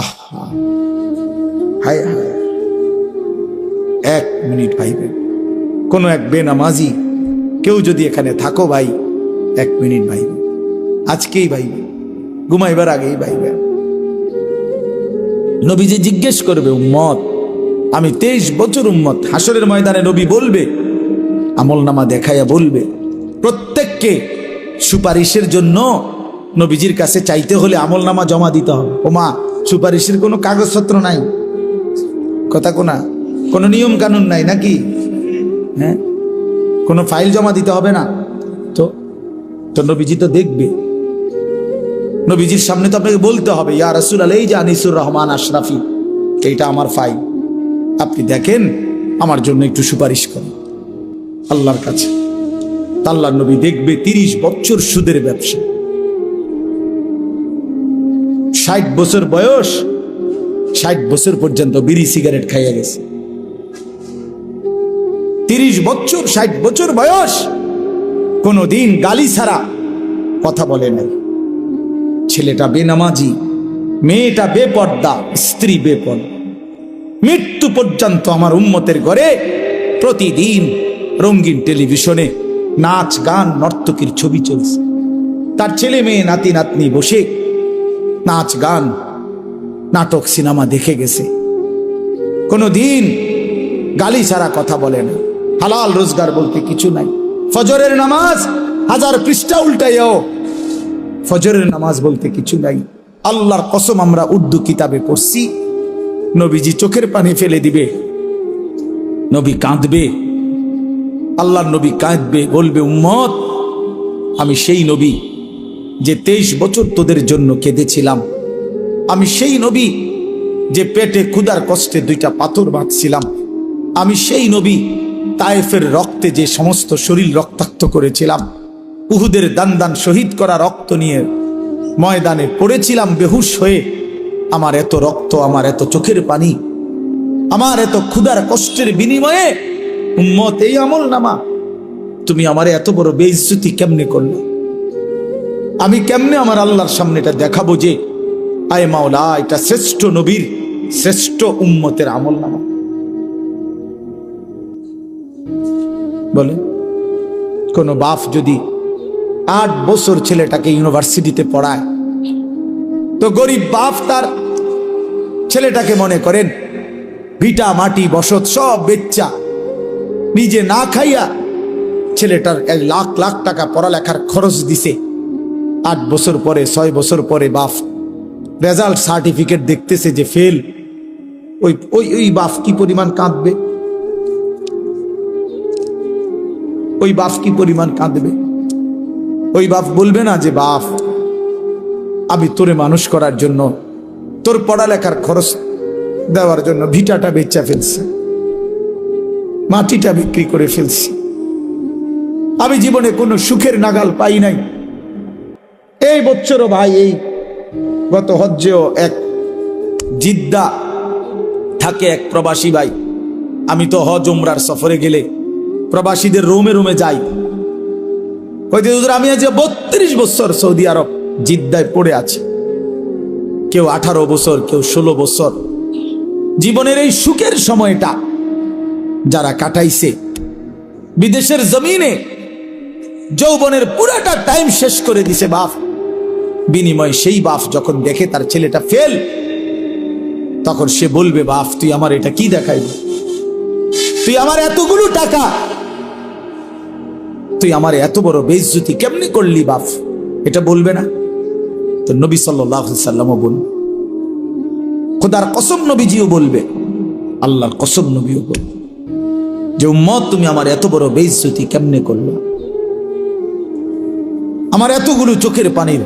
আহা, হায় হায়, 1 মিনিট ভাইবেন। কোনো এক বেনামাজি কেউ যদি এখানে থাকো ভাই, 1 মিনিট ভাইবে, আজকেই ভাইবে, ঘুমাইবার আগেই ভাইবে। নবীজি জিজ্ঞেস করবে, উম্মত, আমি 23 বছর উম্মত। হাসরের ময়দানে নবী বলবে, আমলনামা দেখাইয়া বলবে, প্রত্যেককে সুপারিশের জন্য নবীজির কাছে চাইতে হলে আমলনামা জমা দিতে হবে। ওমা, সুপারিশের কোনো কাগজপত্র নাই, কথা কোনা, কোনো নিয়ম কানুন নাই নাকি? হ্যাঁ, কোনো ফাইল জমা দিতে হবে না তো? তো নবীজি তো দেখবে, নবীজির সামনে তো আপনাকে বলতে হবে, ইয়া রাসূলুল্লাহ, এই যে আনিসুর রহমান আশরাফি, এইটা আমার ফাইল, আপনি দেখেন, আমার জন্য একটু সুপারিশ করেন আল্লাহর কাছে। আল্লাহর নবী দেখবে 30 বছর সুদের ব্যবসা, 60 বছর বয়স, 60 বছর পর্যন্ত বিড়ি সিগারেট খাইয়া গেছে। 30 বছর, 60 বছর বয়স, কোনদিন গালি ছাড়া কথা বলে নাই। ছেলেটা বেনামাজি, মেয়েটা বেপর্দা, স্ত্রী বেপর্দা। মৃত্যু পর্যন্ত আমার উম্মতের ঘরে প্রতিদিন রঙিন টেলিভিশনে নাচ গান নর্তকীর ছবি চলছে। তার ছেলে মেয়ে নাতি নাতনি বসে নাচ গান নাটক সিনেমা দেখে গেছে। কোনদিন গালি ছাড়া কথা বলে না। হালাল রোজগার বলতে কিছু নাই। ফজরের নামাজ 1000 পৃষ্ঠা উল্টাইও, ফজরের নামাজ বলতে কিছু নাই। আল্লাহর কসম, আমরা উর্দু কিতাবে পড়ছি, নবীজি চোখের পানি ফেলে দিবে, নবী কাঁদবে, আল্লাহর নবী কাঁদবে, বলবে, উম্মত, আমি সেই নবী যে 23 বছর তোদের জন্য কেঁদেছিলাম। আমি সেই নবী যে পেটে ক্ষুধার কষ্টে 2টা পাথর বাঁধছিলাম। আমি সেই নবী তায়েফের রক্তে যে সমস্ত শরীর রক্তাক্ত করেছিলাম। উহুদের দান শহীদ করা রক্ত নিয়ে ময়দানে পড়েছিলাম বেহুশ হয়ে। আমার এত রক্ত, আমার এত চোখের পানি, আমার এত ক্ষুধার কষ্টের বিনিময়ে উম্মত, এই আমলনামা, তুমি আমারে এত বড় বেইজ্জতি কেমনে করলে? আমি কেমনে আমার আল্লাহর সামনে এটা দেখাবো যে, আয় মাওলা, এটা শ্রেষ্ঠ নবীর, শ্রেষ্ঠ উম্মতের আমলনামা? বলে, কোন বাপ যদি 8 বছর ছেলেটাকে ইউনিভার্সিটিতে পড়ায়, তো গরিব বাপ তার ছেলেটাকে মনে করেন ভিটা মাটি বসত সব বেচ্চা, নিজে না খাইয়া ছেলেটার 1 লাখ লাখ টাকা পড়ালেখার খরচ দিছে। 8 বছর পরে, 6 বছর পরে বাপ রেজাল্ট সার্টিফিকেট দেখতেছে যে ফেল। ওই বাপ কি পরিমাণ কাঁদবে? ওই বাপ কি পরিমাণ কাঁদবে? ওই বাপ বলবে না যে, বাপ, আমি তোরে মানুষ করার জন্য, তোর পড়ালেখার খরচ দেওয়ার জন্য ভিটাটা বেচা ফেলছি, মাটিটা বিক্রি করে ফেলছি, আমি জীবনে কোনো সুখের নাগাল পাই নাই। এই বছরও ভাই, এই গত হজ্জেও এক জিদ্দা থাকে এক প্রবাসী ভাই। আমি তো হজ উমরার সফরে গেলে প্রবাসীদের রুমে রুমে যাই। আমি আজ 32 বছর সৌদি আরব জিদ্দায় পড়ে আছি। কেউ 18 বছর, কেউ 16 বছর। জীবনের এই সুখের সময়টা যারা কাটাইছে বিদেশের জমিনে, যৌবনের পুরাটা টাইম শেষ করে দিছে বাপ। বিনিময় সেই বাপ যখন দেখে তার ছেলেটা ফেল, তখন সে বলবে, বাপ, তুই আমার এটা কি দেখাইবি? তুই আমার এতগুলো টাকা, তুই আমার এত বড় বেইজ্জতি কেমনে করলি বাপ? এটা বলবে না? তো নবী সাল্লাল্লাহু আলাইহি সাল্লামও বলবে, খোদার কসম নবীজিও বলবে, আল্লাহর কসম নবীও বলবে যে, উম্মত, তুমি আমার এত বড় বেইজ্জতি কেমনে করলে? আমার এতগুলো চোখের পানির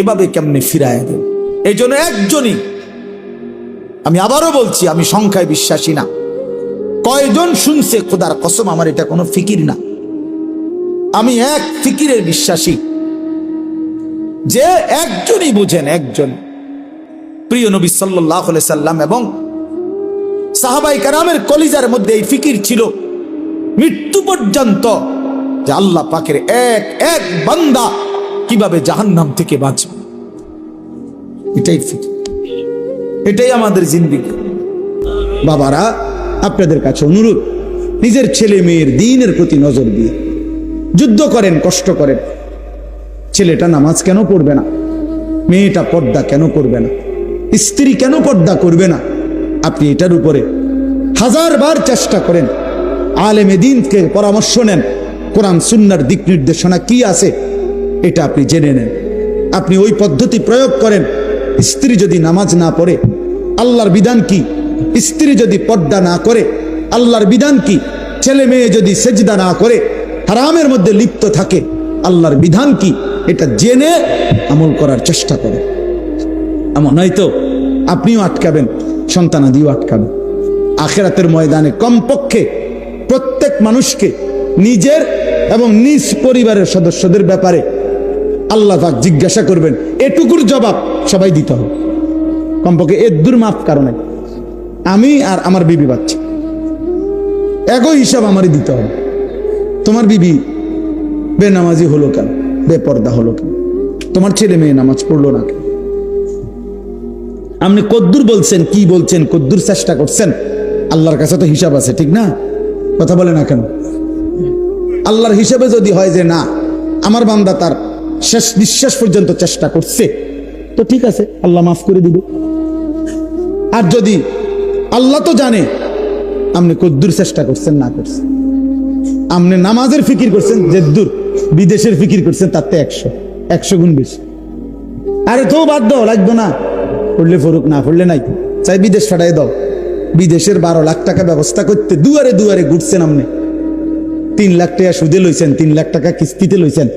এভাবে কেমনে ফিরায় দেব? এই জন্য একজনই, আমি আবারও বলছি, আমি সংখ্যায় বিশ্বাসী না। কয়জন শুনছে? খোদার কসম, আমার এটা কোনো ফিকির না। আমি এক ফিকিরের বিশ্বাসী, যে একজনই বুঝেন, একজন প্রিয় নবী সাল্লাল্লাহু আলাইহি সাল্লাম এবং সাহাবায়ে কেরামের কলিজার মধ্যে এই ফিকির ছিল মৃত্যু পর্যন্ত, যে আল্লাহ পাকের এক এক বান্দা কিভাবে জাহান্নাম থেকে বাঁচবে, এটাই ফিকির। এটাই আমাদের জিন্দেগি। বাবারা, আপনাদের কাছে অনুরোধ, নিজের ছেলে মেয়ের দ্বীনের প্রতি নজর দিয়ে যুদ্ধ করেন, কষ্ট করেন। ছেলেটা নামাজ কেন পড়বে না? মেয়েটা পর্দা কেন করবে না? স্ত্রী কেন পর্দা করবে না? আপনি এটার উপরে হাজারবার চেষ্টা করেন। আলেমে দ্বীনকে পরামর্শ নেন, কোরআন সুন্নাহর দিক নির্দেশনা কি আছে এটা আপনি জেনে নেন। আপনি ওই পদ্ধতি প্রয়োগ করেন। স্ত্রী যদি নামাজ না পড়ে, আল্লাহর বিধান কি? স্ত্রী যদি পর্দা না করে, আল্লাহর বিধান কি? ছেলে মেয়ে যদি সেজদা না করে, হারামের মধ্যে লিপ্ত থাকে, আল্লাহর বিধান কি? এটা জেনে আমল করার চেষ্টা করেন। এমন নয়তো আপনিও আটকাবেন, সন্তানাদিও আটকাবেন। আখিরাতের ময়দানে কমপক্ষে প্রত্যেক মানুষকে নিজের এবং নিজ পরিবারের সদস্যদের ব্যাপারে আল্লাহ পাক জিজ্ঞাসা করবেন। এটুকুর জবাব সবাই দিতে হবে। কমপক্ষে এর মাফ কারণে আমি আর আমার বিবি বাচ্চা একই হিসাব আমারই দিতে হবে। তোমার বিবি বেনামাজি হলো কেন? বেপর্দা হলো কেন? তোমার ছেলে মেয়ে নামাজ পড়লো না কেন? আপনি কদ্দুর বলছেন, কি বলছেন, কদ্দুর চেষ্টা করছেন? আল্লাহর কাছে তো হিসাব আছে, ঠিক না? কথা বলে না কেন? আল্লাহর হিসাবে যদি হয় যে না, আমার বান্দা তার শেষ নিঃশ্বাস পর্যন্ত চেষ্টা করছে, তো ঠিক আছে, আল্লাহ মাফ করে দিবে। আর যদি আল্লাহ তো জানে আপনি কদ্দুর চেষ্টা করছেন না করছেন, আপনি নামাজের ফিকির করছেন যেদ্দুর, বিদেশের ফিকির করছেন তাতে 100 গুণ বেশি। আরে তো বাদ দাও, লাগতো না, পড়লে ফরুক, না পড়লে নাই, চাই বিদেশ ফাটাই দাও। বিদেশের 12 লাখ টাকা ব্যবস্থা করতে দুয়ারে দুয়ারে ঘুরছেন আপনি। 3 লাখ টাকা সুদে লইছেন, 3 লাখ টাকা কিস্তিতে লইছেন,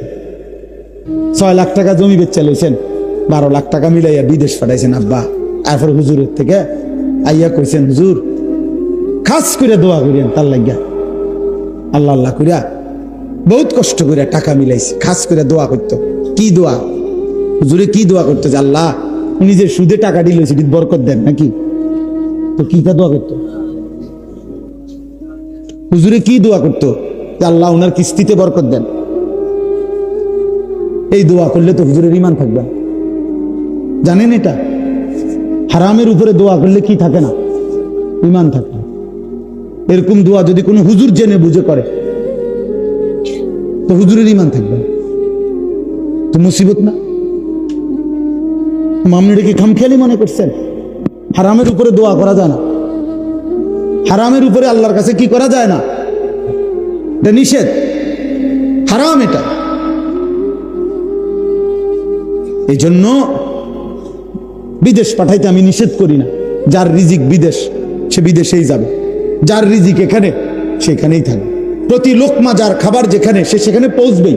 6 লাখ টাকা জমি বেচা লইছেন, 12 লাখ টাকা মিলাইয়া বিদেশ ফাটাইছেন আব্বা। এরপর হুজুরের থেকে আইয়া কইছেন, হুজুর খাস করে দোয়া করিয়েন তার লাগিয়া। আল্লাহ আল্লাহ করিয়া বহুত কষ্ট করে টাকা মিলাইছে, খাস করে দোয়া করতো। কি দোয়া? হুজুরে কি দোয়া করতো? যে আল্লাহ নিজের সুদে টাকা দিল, সেটি বরকত দেন নাকি? তো কি দোয়া করতো? হুজুরে কি দোয়া করতো? যে আল্লাহ ওনার কিস্তিতে বরকত দেন। এই দোয়া করলে তো হুজুরের ঈমান থাকবে। জানেন এটা? হারামের উপরে দোয়া করলে কি থাকে না? ঈমান থাকে। এরকম দোয়া যদি কোনো হুজুর জেনে বুঝে করে তো হুজুরের ঈমান থাকবে, তো মুসিবত না? আপনি কি খামখেয়ালি মনে করছেন? হারামের উপরে দোয়া করা যায় না, হারামের উপরে আল্লাহর কাছে কি করা যায় না, এটা নিষেধ, হারাম এটা। এই জন্য বিদেশ পাঠাইতে আমি নিষেধ করি না। যার রিজিক বিদেশ, সে বিদেশেই যাবে। যার রিজিক এখানে, সেখানেই থাকবে। প্রতি লোকমা যার খাবার যেখানে, সে সেখানে পৌঁছবেই।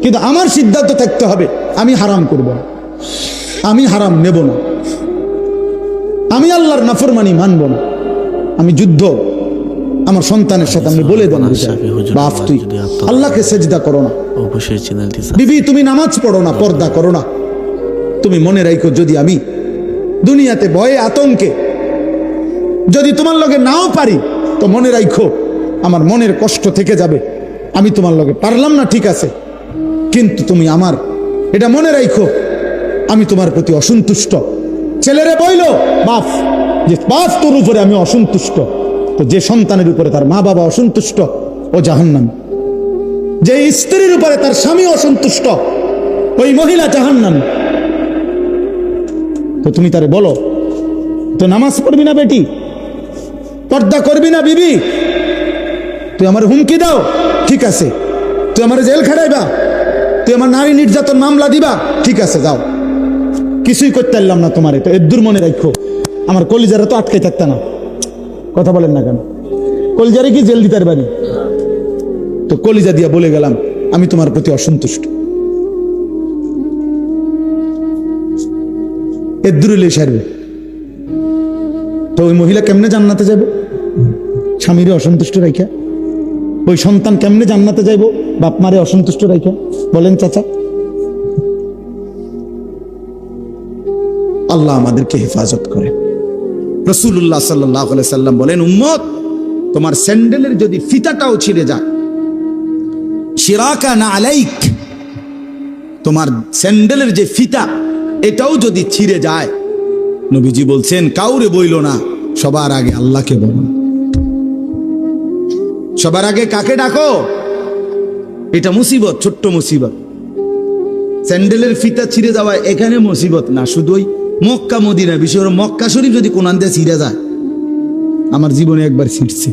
কিন্তু আমার সিদ্ধান্ত থাকতে হবে, আমি হারাম করব না, আমি হারাম নেব না, আমি আল্লাহর নাফরমানি মানব না। আমি যুদ্ধ আমার সন্তানের সাথে আমি বলে দেন, বাপ তুই আল্লাহকে সেজদা করো না, বিবি তুমি নামাজ পড়ো না, পর্দা করো না। তুমি মনে রাখো, যদি আমি দুনিয়াতে ভয়ে আতঙ্কে যদি তোমার লগে নাও পারি, তো মনে রাখো আমার মনের কষ্ট থেকে যাবে। আমি তোমার লগে পারলাম না, ঠিক আছে, কিন্তু তুমি আমার এটা মনে রাখো, আমি তোমার প্রতি অসন্তুষ্ট। ছেলেরে বইল বাপ, যে বাপ তোর উপরে আমি অসন্তুষ্ট, তো যে সন্তানের উপরে তার মা বাবা অসন্তুষ্ট, ও জাহান্নামী। যে স্ত্রীর উপরে তার স্বামী অসন্তুষ্ট, ওই মহিলা জাহান্নামী। তো তুমি তারে বলো, তো নামাজ পড়বি না বেটি, পর্দা করবি না বিবি, তুই আমার হুমকি দাও, ঠিক আছে, তুই আমার জেল খাটাইবা, তুই আমার নারী নির্যাতন মামলা দিবা, ঠিক আছে যাও, কিছুই করতে পারলাম না তোমারে, তো এর মনে রাখো আমার কলিজারা তো আটকে থাকতে না। কথা বলেন না কেন? কলিজারে কি জেল দিতে পারি? তো কলিজা দিয়া বলে গেলাম আমি তোমার প্রতি অসন্তুষ্ট। এর দূরে সারবে তো ওই মহিলা কেমনে জান্নাতে যাবে? স্বামীরে অসন্তুষ্ট রাখা। ওই সন্তান কেমনে জান্নাতে যাইব? বাপ মারে অসন্তুষ্ট রাখা। বলেন চাচা। আল্লাহ আমাদেরকে হেফাজত করে। রাসূলুল্লাহ সাল্লাল্লাহু আলাইহি সাল্লাম বলেন, উম্মত তোমার স্যান্ডেলের যদি ফিতাটাও ছিঁড়ে যায়, শিরাকা না আলাইক, তোমার স্যান্ডেলের যে ফিতা এটাও যদি ছিঁড়ে যায়, নবীজি বলছেন কাউরে বইল না, সবার আগে আল্লাহকে বলো। সবার আগে কাকে ডাকো? এটা মুসিবত, ছোট্ট মুসিবত। স্যান্ডেলের ফিতা ছিঁড়ে যাওয়া এখানে মুসিবত না, শুধু ওই মক্কা মদিনা, বিশেষ করে মক্কা শরীফ যদি কোন আনতে ছিঁড়ে যায়, আমার জীবনে একবার ছিঁড়ছে।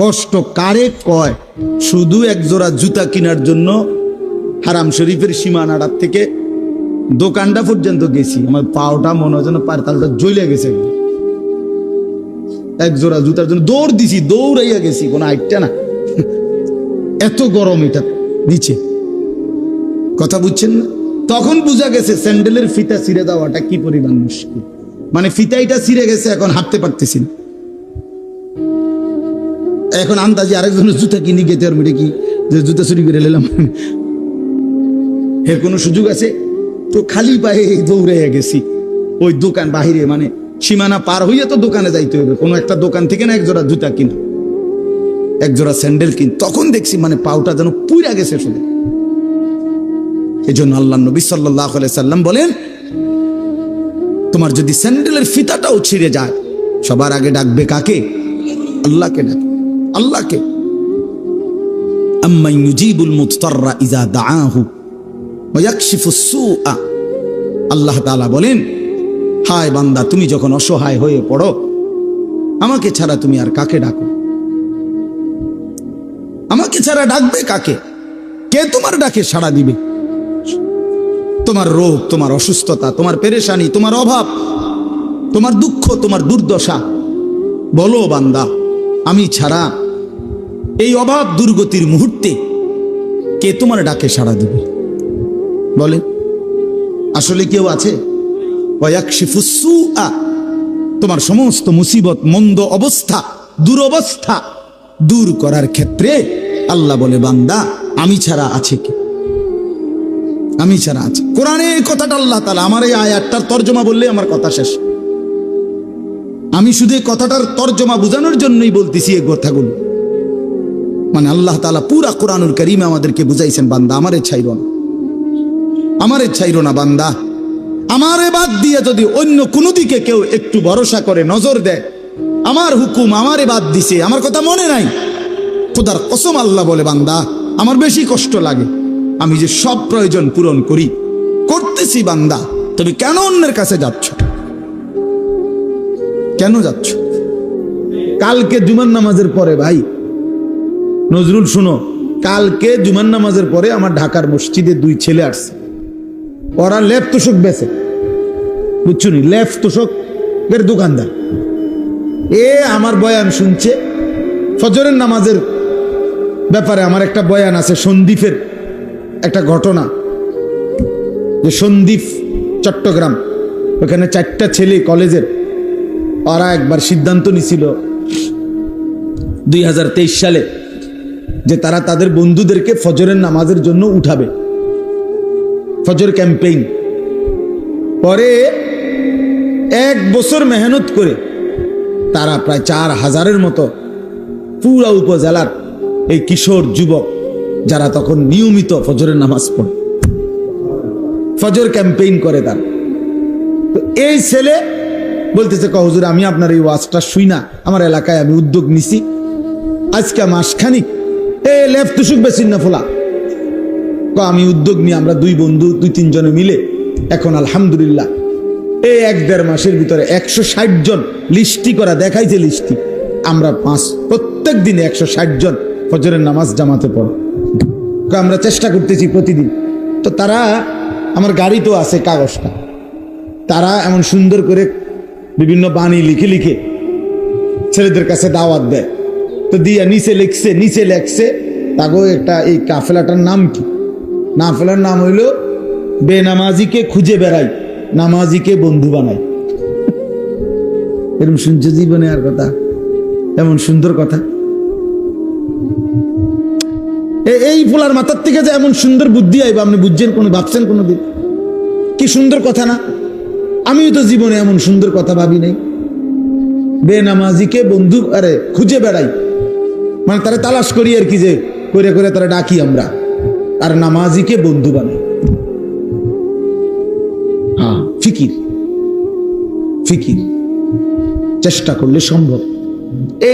কষ্ট কারে কয়? শুধু এক জোড়া জুতা কেনার জন্য হারাম শরীফের সীমানাটার থেকে দোকানটা পর্যন্ত গেছি, আমার পাওটা মনে হয় যেন পারতালটা জ্বলে গেছে। এক জোড়া জুতার জন্য দৌড় দিছি, দৌড়াইয়া গেছি, কোনো আইটটা না, এত গরম এটা নিচে। কথা বুঝছেন না? তখন বুঝা গেছে স্যান্ডেলের ফিতা ছিঁড়ে দেওয়াটা কি পরিমাণ মুশকিল। মানে ফিতাইটা ছিঁড়ে গেছে, এখন হাঁটতে পারতেছি না। এখন আন্দাজে আরেকজনের জুতা কিনে গেতে আর মেরে কি যে জুতা চুরি করে নিলাম, এর কোনো সুযোগ আছে? তো খালি পায়ে দৌড়াইয়া গেছি ওই দোকান বাহিরে, মানে সীমানা পার হইয়া তো দোকানে যাইতে হবে, কোনো একটা দোকান থেকে না এক জোড়া জুতা কিনা, এক জোড়া স্যান্ডেল কিন। তখন দেখছি মানে পাউটা যেন পুইরা গেছে শুধু। এই জন্য আল্লাহ নবী সাল্লাল্লাহু আলাইহি সাল্লাম বলেন, তোমার যদি স্যান্ডেলের ফিতাটাও ছিঁড়ে যায়, সবার আগে ডাকবে কাকে? আল্লাহকে ডাকবে, আল্লাহকে। আম্মান ইউজিবুল মুদতাররা ইযা দাআহু ওয়া ইয়াকশিফুস সুআ। আল্লাহ তাআলা বলেন, হায় বান্দা, তুমি যখন অসহায় হয়ে পড়ো, আমাকে ছাড়া তুমি আর কাকে ডাকো? আমাকে ছাড়া ডাকবে কাকে? কে তোমার ডাকে সাড়া দিবে? তোমার রোগ, তোমার অসুস্থতা, তোমার পেরেশানি, তোমার অভাব, তোমার দুঃখ, তোমার দুর্দশা, বলো বান্দা, আমি ছাড়া এই অভাব দুর্গতির মুহূর্তে কে তোমার ডাকে সাড়া দিবে? বলে আসলে কেউ আছে? ওয়ায়াকশিফুস সুআ, তোমার সমস্ত মুসিবত, মন্দ অবস্থা, দুরবস্থা দূর করার ক্ষেত্রে আল্লাহ বলে, বান্দা আমি ছাড়া আছে কি? আমি ছাড়া আছে। কোরআনে এই কথাটা আল্লাহ তাআলা, আমার এই আয়াতটার তর্জমা বললে আমার কথা শেষ। আমি শুধু এই কথাটার তর্জমা বোঝানোর জন্যই বলতেছি এই কথাগুলো। মানে আল্লাহ তাআলা পুরা কোরআনুল কারীমে আমাদেরকে বুঝাইছেন, বান্দা আমারে ছাইরো না, আমারে ছাইরো না বান্দা। আমারে বাদ দিয়ে যদি অন্য কোনো দিকে কেউ একটু ভরসা করে, নজর দেয়, আমার হুকুম আমারে বাদ দিছে, আমার কথা মনে নাই, খোদার কসম আল্লাহ বলে, বান্দা আমার বেশি কষ্ট লাগে। আমি যে সব প্রয়োজন পূরণ করি, করতেছি, বান্দা তুমি কেন অন্যের কাছে যাচ্ছ? কেন যাচ্ছ? কালকে জুমার নামাজের পরে, ভাই নজরুল শুনো, কালকে জুমার নামাজের পরে আমার ঢাকার মসজিদে দুই ছেলে আসছে, ওরা লেপ তোষক বেচে, বুঝছো নি, লেপ তোষকের দোকানদার। এ আমার বয়ান শুনছে, ফজরের নামাজের ব্যাপারে আমার একটা বয়ান আছে, সন্দ্বীপের একটা ঘটনা, যে সন্দ্বীপ চট্টগ্রাম, ওখানে 4টা ছেলে কলেজের, ওরা একবার সিদ্ধান্ত নিছিল 2023 সালে যে তারা তাদের বন্ধুদেরকে ফজরের নামাজের জন্য উঠাবে, ফজর ক্যাম্পেইন। পরে 1 বছর মেহনত করে তারা প্রায় 4000-এর মতো পুরা উপজেলার এই কিশোর যুবক, যারা তখন নিয়মিত ফজরের নামাজ পড়ে, ফজর ক্যাম্পেইন করে তারা। তো এই ছেলে বলতেছে, হুজুর আমি আপনার এই ওয়াজটা শুই না, আমার এলাকায় আমি উদ্যোগ নিছি, আজকে মাসখানিক এ লেফ তুসুক বেশি না ফোলা, আমি উদ্যোগ নিয়ে আমরা 2 বন্ধু 2-3 জনে মিলে এখন আলহামদুলিল্লাহ এই 1-1.5 মাসের ভিতরে 160 জন লিস্টি করা দেখাইছে, লিস্টি আমরা প্রত্যেক দিনে 160 জন ফজরের নামাজ জামাতে পড়ো, আমরা চেষ্টা করতেছি প্রতিদিন। তো তারা, আমার গাড়ি তো আছে কাগজটা, তারা এমন সুন্দর করে বিভিন্ন বাণী লিখে লিখে ছেলেদের কাছে দাওয়াত দেয়। তো দিয়া নিচে লেখছে তাগো একটা, এই কাফেলাটার নাম কি? কাফেলার নাম হইল বেনামাজিকে খুঁজে বেড়াই, নামাজিকে বন্ধু বানাই। এরকম শুনছে জীবনে আর কথা, এমন সুন্দর কথা? এই ফুলার মাথার থেকে যে এমন সুন্দর বুদ্ধি আইবা, আপনি বুঝছেন কোনো, ভাবছেন কোনো দিন? কি সুন্দর কথা না? আমিও তো জীবনে এমন সুন্দর কথা ভাবি নাই। বেনামাজিকে বন্ধু আরে খুঁজে বেড়াই, মানে তারা তালাশ করি আর কি, যে করে করে তারা ডাকি আমরা, আর নামাজিকে বন্ধু বানাই। ফিকির ফিকির চেষ্টা করলে সম্ভব।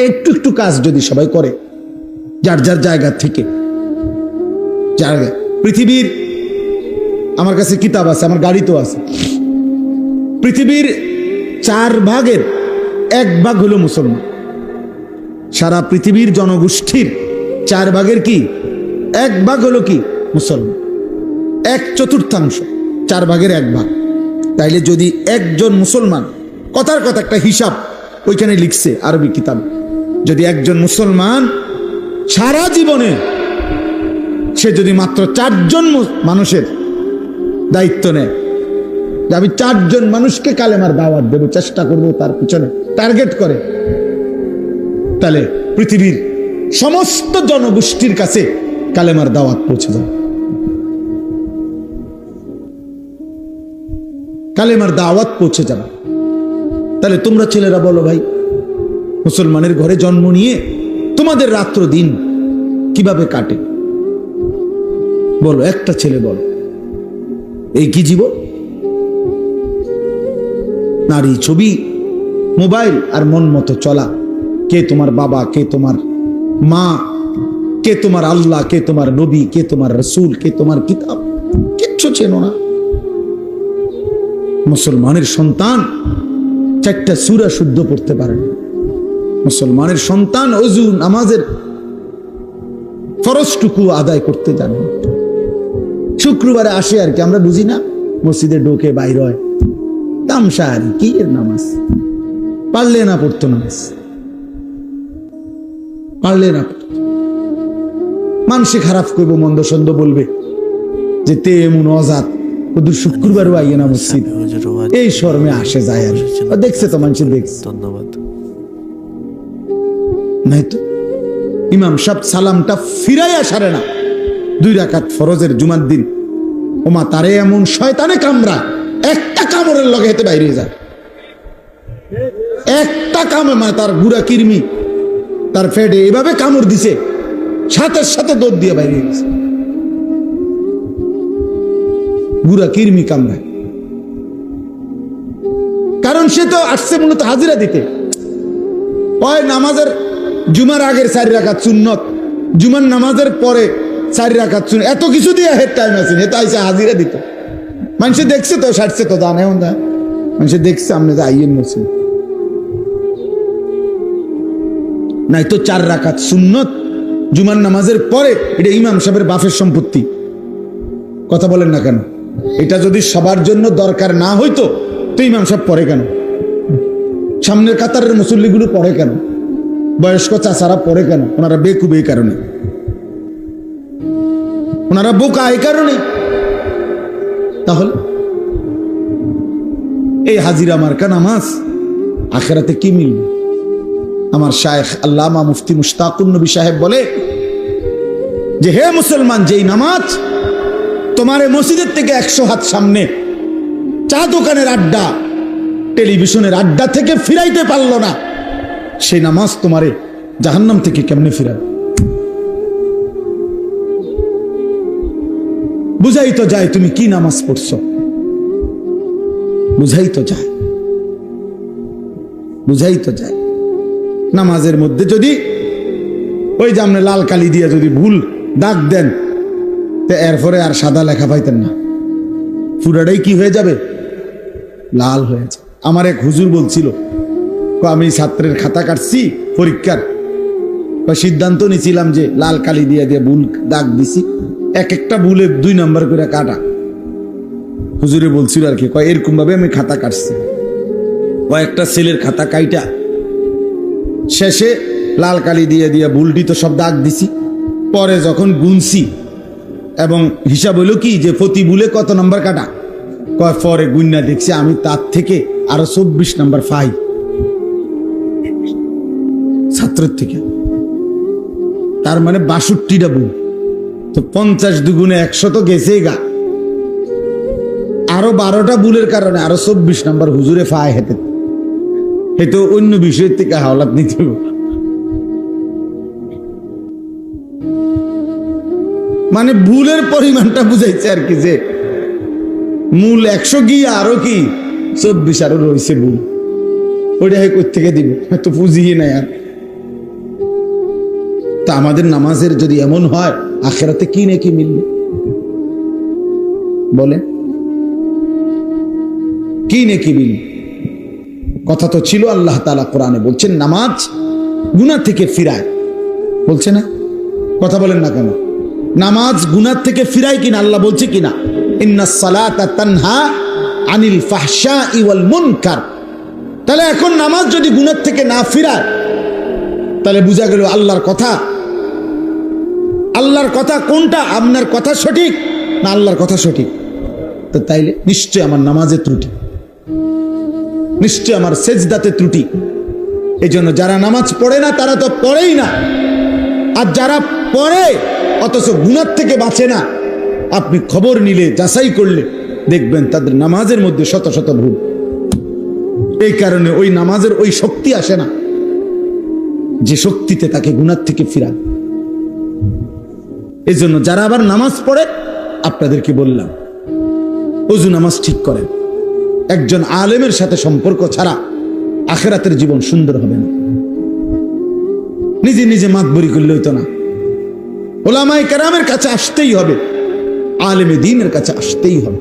একটু একটু কাজ যদি সবাই করে যার যার জায়গা থেকে, জায়গা পৃথিবীর, আমার কাছে কিতাব আছে, আমার গাড়িতেও আছে, পৃথিবীর 4 ভাগের 1 ভাগ হলো মুসলমান। সারা পৃথিবীর জনগোষ্ঠীর 4 ভাগের কি 1 ভাগ হলো কি মুসলমান, 1/4, 4 ভাগের 1 ভাগ। তাইলে যদি একজন মুসলমান, কথার কথা একটা হিসাব ওইখানে লিখছে আরবি কিতাব, যদি একজন মুসলমান সারা জীবনে সে যদি মাত্র 4 জন মানুষের দায়িত্ব নেয়, যে আমি 4 জন মানুষকে কালেমার দাওয়াত দেব, চেষ্টা করব তার পিছনে টার্গেট করে, তাহলে পৃথিবীর সমস্ত জনগোষ্ঠীর কাছে কালেমার দাওয়াত পৌঁছে যাবে, কালেমার দাওয়াত পৌঁছে যাবে। তাহলে তোমরা ছেলেরা বলো ভাই, মুসলমানের ঘরে জন্ম নিয়ে তোমাদের রাত্র দিন কিভাবে কাটে? বলো, একটা ছেলে বলো, এই কি জীবন? নারী, ছবি, মোবাইল আর মন মতো চলা। কে তোমার বাবা, কে তোমার মা, কে তোমার আল্লাহ, কে তোমার নবী, কে তোমার রসুল, কে তোমার কিতাব, কিচ্ছু চেনো না। মুসলমানের সন্তান 4টা সূরা শুদ্ধ পড়তে পারে না। মুসলমানের সন্তান ওযু নামাজের ফরজটুকু আদায় করতে জানে না। শুক্রবারে আসে আর কি, আমরা বুঝি না, মসজিদে ঢোকে বাইর হয়, তামসা আর কি এর নামাজ, পারলে না পড়তো নামাজ, পারলে না পড়তো। মানুষে খারাপ করবো, মন্দ সন্দ বলবে যে তে এমন অজাত, ওদের শুক্রবারও আইয়ে না মসজিদ, এই শর্মে আসে যায় আর দেখছে তো মানুষ দেখছে। ধন্যবাদ। নাই তো ইমাম সাহেব সালামটা ফিরাইয়া সারে না 2 রাকাত ফরজের জুমার দিন, ওমা তারে এমন শয়তানে কামড়া, একটা কামড়ের লগে হেতে বাইরে যায়, একটা কামড়, মানে তার গুড়া কিরমি তার ফেডে এভাবে কামড় দিছে, সাথে সাথে দৌড় দিয়ে বাইরে গেছে, গুড়া কিরমি কামড়ায়। কারণ সে তো আসছে মূলত হাজিরা দিতে। ওই নামাজের জুমার আগের 4 রাকাত সুন্নত, জুমার নামাজের পরে 4 রাকাত সুন্নত, এত কিছু দিয়ে হেড টাইম আছে, হেতে আইসা হাজিরা দিত। মানুষে দেখছে তো, সারছে তো, জানে না মানুষে দেখছে, আপনি যে আইয়েন মসজিদ নাই তো 4 রাকাত সুন্নত জুমার নামাজের পরে, এটা ইমাম সাহেবের বাফের সম্পত্তি। কথা বলেন না কেন? এটা যদি সবার জন্য দরকার না হইতো তো ইমাম সাহেব পড়ে কেন? সামনের কাতারের মুসল্লিগুলো পড়ে কেন? বয়স্ক চাচারা পড়ে কেন? ওনারা বেকুব এই কারণে, ওনারা বোকা এই কারণে। তাহলে এই হাজিরা মার্কা নামাজ আখেরাতে কি মিলবে? আমার শায়েখ আল্লামা মুফতি মুশতাকুন নবী সাহেব বলে যে, হে মুসলমান, যেই নামাজ তোমার মসজিদের থেকে 100 হাত সামনে চা দোকানের আড্ডা, টেলিভিশনের আড্ডা থেকে ফিরাইতে পারলো না, সেই নামাজ তোমারে জাহান্নাম থেকে কেমনে ফিরাবে? বুঝাই তো যায় তুমি কি নামাজ পড়ছো, বুঝাই তো যায়, বুঝাই তো যায়। নামাজের মধ্যে যদি ওই যে আপনি লাল কালি দিয়ে যদি ভুল দাগ দেন, তো এরপরে আর সাদা লেখা পাইতেন না, পুরাটাই কি হয়ে যাবে? লাল হয়ে যাবে। আমার এক হুজুর বলছিল, আমি ছাত্রের খাতা কাটছি পরীক্ষার, সিদ্ধান্ত নিয়েছিলাম যে লাল কালি দিয়ে দিয়ে ভুল দাগ দিছি, এক একটা ভুলে 2 নাম্বার করে কাটা। হুজুরে বলছিল আর কি, এরকম ভাবে আমি খাতা কাটছি, কয়েকটা ছেলের খাতা কাইটা শেষে লাল কালি দিয়ে দিয়ে ভুলটি তো সব দাগ দিছি, পরে যখন গুনছি এবং হিসাব হইল কি যে প্রতি ভুলে কত নাম্বার কাটা, পরে গুন্না দেখছি আমি তার থেকে আরো 24 নাম্বার পাই ছাত্রের থেকে। তার মানে 62টা ভুল, তো 50 দুগুণে 100 তো গেছেই গা, আরো 12টা ভুলের কারণে আরো 24 নাম্বার হুজুরে ফায় হেতে, এতো অন্য বিষয়ের থেকে হাওলাত নিতে হবে। মানে ভুলের পরিমাণটা বুঝাইছে আর কি, যে মূল 100 গিয়ে আরো কি 24 আরো রয়েছে ভুল, ওইটা কোথেকে দিব, তো পুঁজিই নাই আর। তা আমাদের নামাজের যদি এমন হয়, আখিরাতে কি নেকি মিলবে বলেন? কি নেকি মিলবে? কথা তো ছিল, আল্লাহ তাআলা কোরআনে বলছেন নামাজ গুনাহ থেকে ফিরায়, বলছে না? কথা বলেন না কেন? নামাজ গুনাহ থেকে ফিরায় কিনা আল্লাহ বলছে কিনা? ইন্নাস সালাতা তানহা আনিল ফাহশাই ওয়াল মুনকার। তাহলে এখন নামাজ যদি গুনাহ থেকে না ফিরায়, তাহলে বোঝা গেল আল্লাহর কথা, আল্লাহর কথা কোনটা? আপনার কথা সঠিক না আল্লাহর কথা সঠিক? তো তাইলে নিশ্চয় আমার নামাজে ত্রুটি, নিশ্চয় আমার সেজদাতে ত্রুটি। এই জন্য যারা নামাজ পড়ে না তারা তো পড়েই না, আর যারা পড়ে অথচ গুনাহ থেকে বাঁচে না, আপনি খবর নিলে যাচাই করলে দেখবেন তাদের নামাজের মধ্যে শত শত ভুল। এই কারণে ওই নামাজের ওই শক্তি আসে না যে শক্তিতে তাকে গুনাহ থেকে ফিরান। এই জন্য যারা আবার নামাজ পড়ে, আপনাদেরকে বললাম ওযু নামাজ ঠিক করেন। একজন আলেমের সাথে সম্পর্ক ছাড়া আখিরাতের জীবন সুন্দর হবে না। নিজে নিজে মাতবরি করলে হইতো না, ওলামায়ে কেরামের কাছে আসতেই হবে, আলেমে দ্বীনের কাছে আসতেই হবে,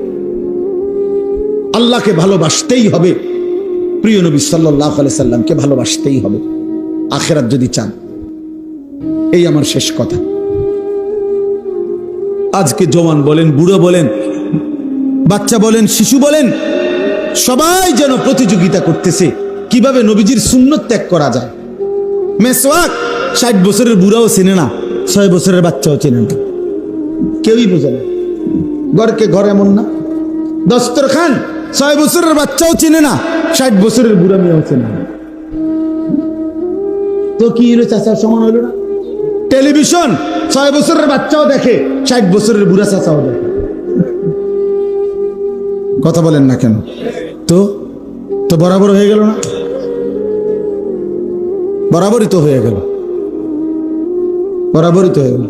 আল্লাহকে ভালোবাসতেই হবে, প্রিয় নবী সাল্লাল্লাহু আলাইহি সাল্লামকে ভালোবাসতেই হবে আখিরাত যদি চান। এই আমার শেষ কথা। আজকে জওয়ান বলেন, বুড়ো বলেন, বাচ্চা বলেন, শিশু বলেন, সবাই যেন প্রতিযোগিতা করতেছে কিভাবে নবীজির সুন্নত ত্যাগ করা যায়। মেসওয়াক 60 বছরের বুড়াও চেনে না, 6 বছরের বাচ্চাও চেনে না, কেউই বোঝে না। ঘরকে ঘর এমন না, দস্তরখান 6 বছরের বাচ্চাও চেনে না, 60 বছরের বুড়া মেয়েও চেনে না। তো কি হলো, চাচার সমান হলো না? টেলিভিশন 6 বছরের বাচ্চাও দেখে, 60 বছরের বুড়া চাচাও দেখে। কথা বলেন না কেন? তো তো বরাবর হয়ে গেল না? বরাবরই তো হয়ে গেল, বরাবরই তো হয়ে গেল।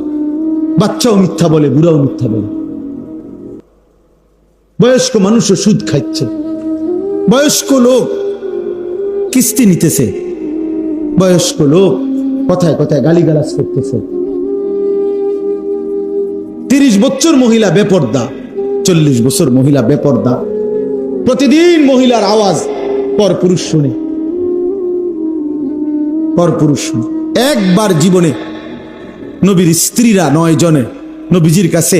বাচ্চাও মিথ্যা বলে, বুড়াও মিথ্যা বলে, বয়স্ক মানুষও সুদ খাচ্ছে, বয়স্ক লোক কিস্তি নিতেছে, বয়স্ক লোক কথায় কথায় গালিগালাজ করতেছে। 30 বছর মহিলা বেপর্দা, 40 বছর মহিলা বেপর্দা, প্রতিদিন মহিলার আওয়াজ পর পুরুষ শুনে, পর পুরুষ শুনে। একবার জীবনে নবীর স্ত্রীরা 9 জনে নবীজির কাছে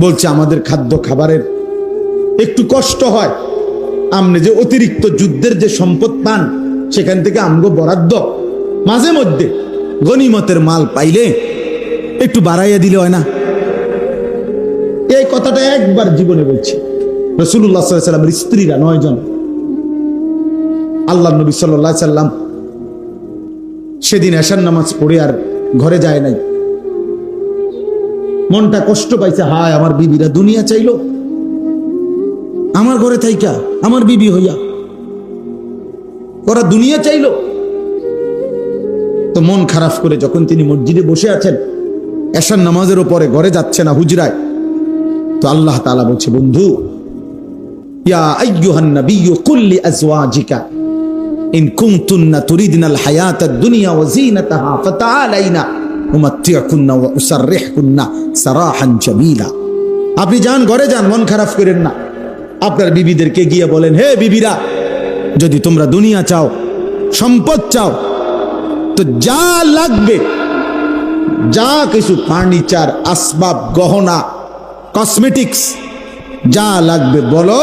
বলছে, আমাদের খাদ্য খাবারের একটু কষ্ট হয়, আপনি যে অতিরিক্ত যুদ্ধের যে সম্পদ পান সেখান থেকে আমগো বরাদ্দ মাঝে মধ্যে গনিমতের মাল পাইলে একটু বাড়াইয়া দিলে হয় না? এই কথাটা একবার জীবনে বলছে রাসূলুল্লাহ সাল্লাল্লাহু আলাইহি ওয়াসাল্লামের স্ত্রীরা 9 জন। আল্লাহর নবী সাল্লাল্লাহু আলাইহি ওয়াসাল্লাম সেদিন এশার নামাজ পড়ে আর ঘরে যায় নাই। মনটা কষ্ট পাইছে, হায় আমার বিবিরা দুনিয়া চাইলো, আমার ঘরে থাইকা আমার বিবি হইয়া ওরা দুনিয়া চাইলো। তো মন খারাপ করে যখন তিনি মসজিদে বসে আছেন, এশার নামাজের উপরে ঘরে যাচ্ছে না, হুজরায়, তো আল্লাহ তাআলা বলছে, বন্ধু, ইয়া আইয়ুহান নাবিয়্যু কুল লিআজওয়াজিকা ইন কুনতুন্না তুরিদনাল হায়াতাদ দুনিয়া ওয়া যিনাতাহা ফাতাআলাইনা উমাত্তিউকুন্না ওয়া উসাররিহুকুন্না সারাহান জামিলা। আপনি যান, ঘরে যান, মন খারাপ করেন না। আপনার বিবিদেরকে গিয়ে বলেন, হে বিবিরা, যদি তোমরা দুনিয়া চাও, সম্পদ চাও, তো যা লাগবে, যা কিছু ফার্নিচার, আসবাব, গহনা, কসমেটিক্স যা লাগবে বলো,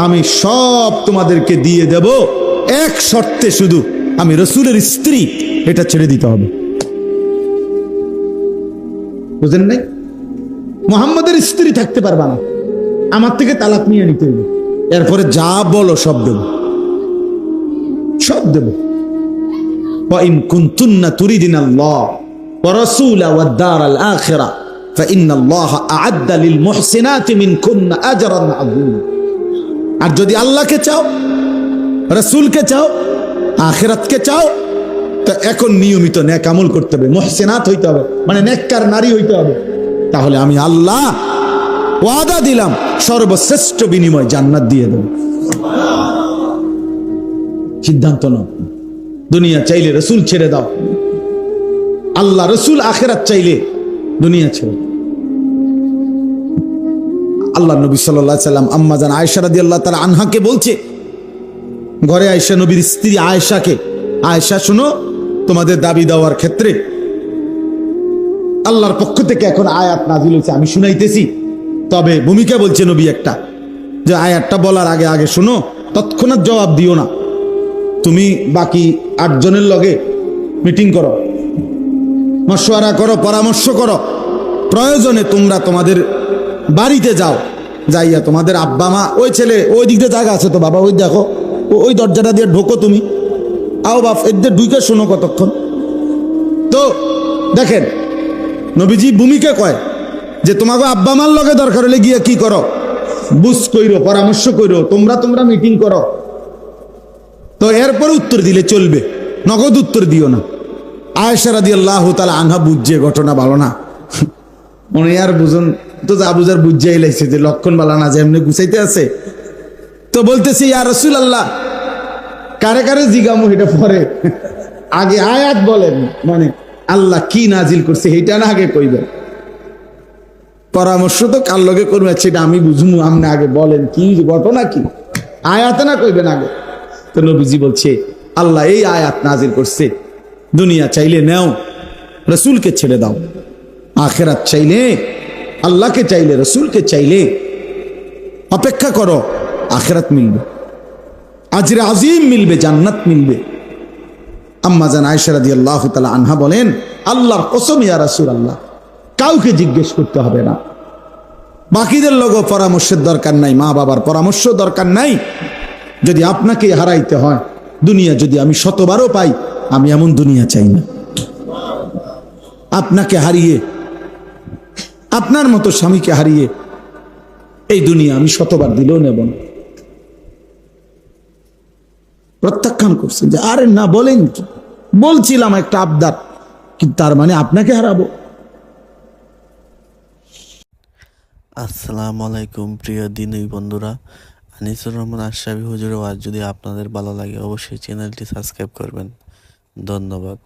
আমি সব তোমাদেরকে দিয়ে দেব, এক শর্তে, শুধু আমি রাসূলের স্ত্রী, এটা ছেড়ে দিতে হবে। বুঝেন নাই? মুহাম্মাদের স্ত্রী থাকতে পারবা না, আমার থেকে তালাক নিয়ে নিতে হবে, এরপরে যা বলো সব দেব, সব দেব। وَإِن كُنتُنَّ تُرِيدْنَ اللَّهَ وَرَسُولَهُ وَالدَّارَ الْآخِرَةَ فَإِنَّ اللَّهَ أَعَدَّ لِلْمُحْسِنَاتِ مِنكُنَّ أَجْرًا عَظِيمًا। আর যদি আল্লাহকে চাও, রাসূলকে চাও, আখিরাতকে চাও, তো এখন নিয়মিত নেক আমল করতে হবে, মুহসিনাত হইতে হবে, মানে নেককার নারী হইতে হবে। তাহলে আমি আল্লাহ ওয়াদা দিলাম সর্বশ্রেষ্ঠ বিনিময় জান্নাত দিয়ে দেব। সিদ্ধান্ত নাও, দুনিয়া চাইলে রসুল ছেড়ে দাও, আল্লাহ রসুল আখেরাত চাইলে দুনিয়া ছেড়ে। আল্লাহ নবী সাল্লাল্লাহু আলাইহি সাল্লাম আম্মা জান আয়েশা রাদিয়াল্লাহু তাআলা আনহাকে বলছে, ঘরে আয়েশা নবীর স্ত্রী আয়েশাকে, আয়েশা শোনো, তোমাদের দাবি দেওয়ার ক্ষেত্রে আল্লাহর পক্ষ থেকে এখন আয়াত নাযিল হয়েছে, আমি শুনাইতেছি। তবে ভূমিকা বলছে নবী একটা, যে আয়াতটা বলার আগে আগে শোনো, তৎক্ষণাৎ জবাব দিও না। তুমি বাকি 8 জনের লগে মিটিং করো, মশওয়ারা করো, পরামর্শ করো। প্রয়োজনে তোমরা তোমাদের বাড়িতে যাও, যাইয়া তোমাদের আব্বা মা, ওই ছেলে ওই দিক দিয়ে জায়গা আছে তো বাবা, ওই দেখো ওই দরজাটা দিয়ে ঢোকো, তুমি আও বাপ, এদের ঢুকে শোনো কতক্ষণ। তো দেখেন নবীজি ভূমিকা কয় যে তোমাকে আব্বা মার লগে দরকার হলে গিয়ে কি করো, বুঝ কইরো, পরামর্শ কইরো, তোমরা মিটিং করো। তো এরপরে উত্তর দিলে চলবে, নগদ উত্তর দিও না। আয়েশা রাদিয়াল্লাহু তাআলা আনহা বুঝছে ঘটনা ভালো না, মনে আর বুঝুন তো, যা বুঝার বুঝাই লাগছে যে লক্ষণ ভালো না, যে এমনি গুছাইতে আছে। তো বলতেছে, ইয়া রাসূলুল্লাহ, কারে কারে জিগামু এটা পরে, আগে আয়াত বলেন, মানে আল্লাহ কি নাজিল করছে এটা না আগে কইবেন। পরামর্শ তো কার লগে করবে সেটা আমি বুঝুমু, আপনি আগে বলেন কি ঘটনা, কি আয়াতে না কইবেন আগে। তো নবীজি বলছে, আল্লাহ এই আয়াত নাজিল করছে, দুনিয়া চাইলে নাও, রসুলকে ছেড়ে দাও। আখেরাত চাইলে আল্লাহকে, চাইলে রসুলকে, চাইলে অপেক্ষা করো, আখেরাত মিলবে, আজরে আজিম মিলবে, জান্নাত মিলবে। আম্মা জান আয়েশা রাদিয়াল্লাহু তাআলা আনহা বলেন, আল্লাহর কসম ইয়া রাসূলুল্লাহ, কাউকে জিজ্ঞেস করতে হবে না, বাকিদের লোক পরামর্শের দরকার নাই, মা বাবার পরামর্শ দরকার নাই। যদি আপনাকে হারাইতে হয়, দুনিয়া যদি আমি 100বারও পাই, আমি এমন দুনিয়া চাই না। আপনাকে হারিয়ে, আপনার মতো স্বামীকে হারিয়ে এই দুনিয়া আমি 100বার দিলেও নেব না। প্রত্যাখ্যান করছেন যে আরে না, বলেন কি, বলছিলাম একটা আবদার, কিন্তু তার মানে আপনাকে হারাবো। আসসালামু আলাইকুম প্রিয় দিনী বন্ধুরা, আনিসুর রহমান আশরাফি হুজুরের ওয়াজ যদি আপনাদের ভালো লাগে অবশ্যই চ্যানেলটি সাবস্ক্রাইব করবেন। ধন্যবাদ।